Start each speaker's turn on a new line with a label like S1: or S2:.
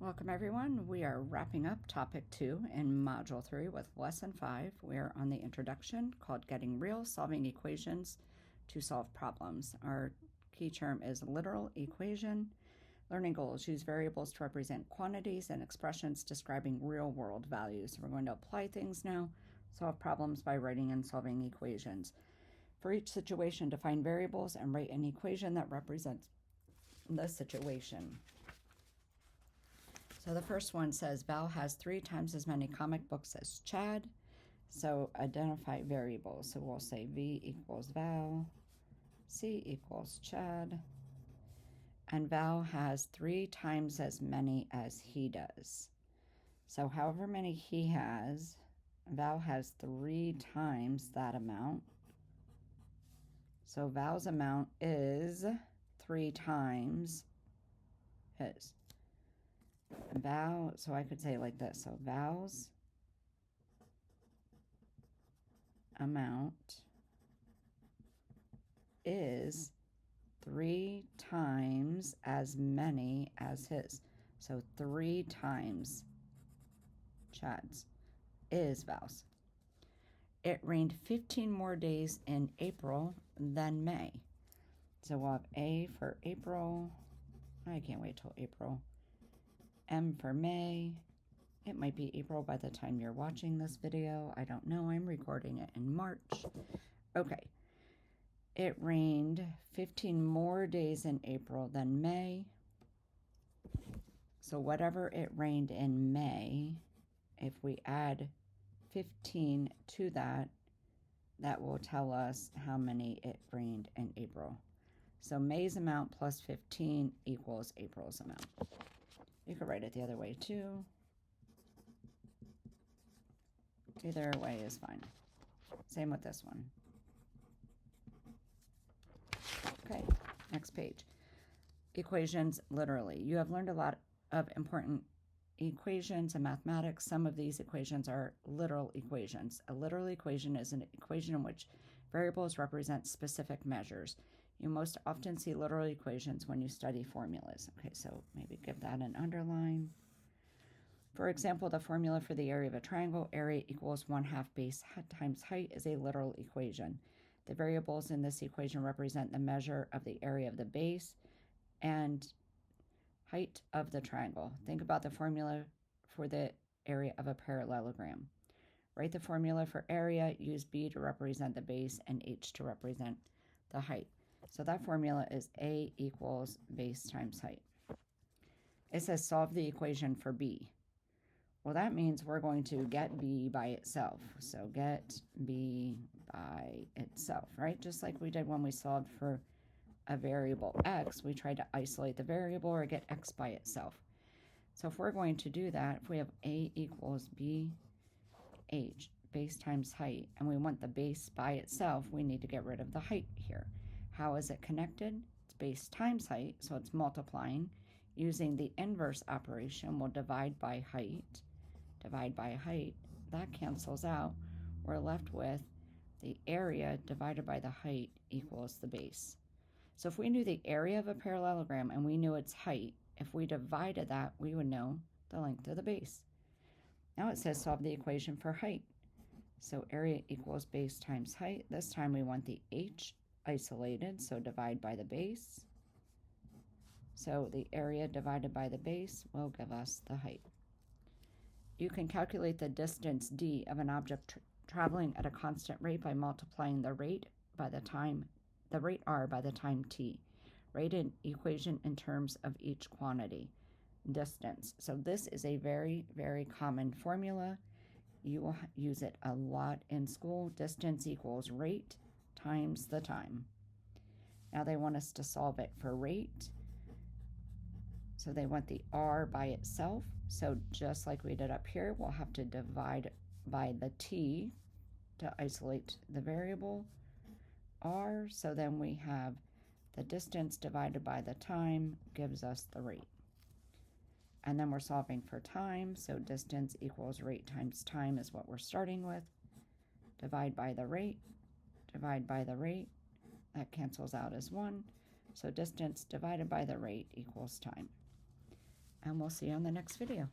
S1: Welcome everyone. We are wrapping up topic 2 in module 3 with lesson 5. We are on the introduction called Getting Real, Solving Equations to Solve Problems. Our key term is literal equation. Learning goals: use variables to represent quantities and expressions describing real world values. We're going to apply things now, solve problems by writing and solving equations. For each situation, define variables and write an equation that represents the situation. So the first one says Val has 3 times as many comic books as Chad. So identify variables. So we'll say V equals Val, C equals Chad, and Val has 3 times as many as he does. So however many he has, Val has 3 times that amount. So Val's amount is 3 times his. Val, so I could say it like this. So Val's amount is 3 times as many as his. So 3 times Chad's is Val's. It rained 15 more days in April than May. So we'll have A for April. I can't wait till April. M for May. It might be April by the time you're watching this video. I don't know. I'm recording it in March. Okay. It rained 15 more days in April than May. So whatever it rained in May, if we add 15 to that, that will tell us how many it rained in April. So May's amount plus 15 equals April's amount. You could write it the other way too. Either way is fine. Same with this one. Okay, next page. Equations literally. You have learned a lot of important equations in mathematics. Some of these equations are literal equations. A literal equation is an equation in which variables represent specific measures. You most often see literal equations when you study formulas. Okay, so maybe give that an underline. For example, the formula for the area of a triangle, area equals 1/2 base times height, is a literal equation. The variables in this equation represent the measure of the area of the base and height of the triangle. Think about the formula for the area of a parallelogram. Write the formula for area, use B to represent the base and H to represent the height. So that formula is A equals base times height. It says solve the equation for B. Well, that means we're going to get B by itself. So get B by itself, right? Just like we did when we solved for a variable X, we tried to isolate the variable or get X by itself. So if we're going to do that, if we have A equals BH, base times height, and we want the base by itself, we need to get rid of the height here. How is it connected? It's base times height, so it's multiplying. Using the inverse operation, we'll divide by height. Divide by height, that cancels out. We're left with the area divided by the height equals the base. So if we knew the area of a parallelogram and we knew its height, if we divided that, we would know the length of the base. Now it says solve the equation for height. So area equals base times height. This time we want the H isolated, so divide by the base. So the area divided by the base will give us the height. You can calculate the distance d of an object traveling at a constant rate by multiplying the rate by the rate r by the time t. Write an equation in terms of each quantity. Distance. So this is a very, very common formula. You will use it a lot in school. Distance equals rate times the time. Now they want us to solve it for rate. So they want the r by itself. So just like we did up here, we'll have to divide by the t to isolate the variable r. So then we have the distance divided by the time gives us the rate. And then we're solving for time. So distance equals rate times time is what we're starting with. Divide by the rate. Divide by the rate. That cancels out as 1. So distance divided by the rate equals time. and we'll see you on the next video.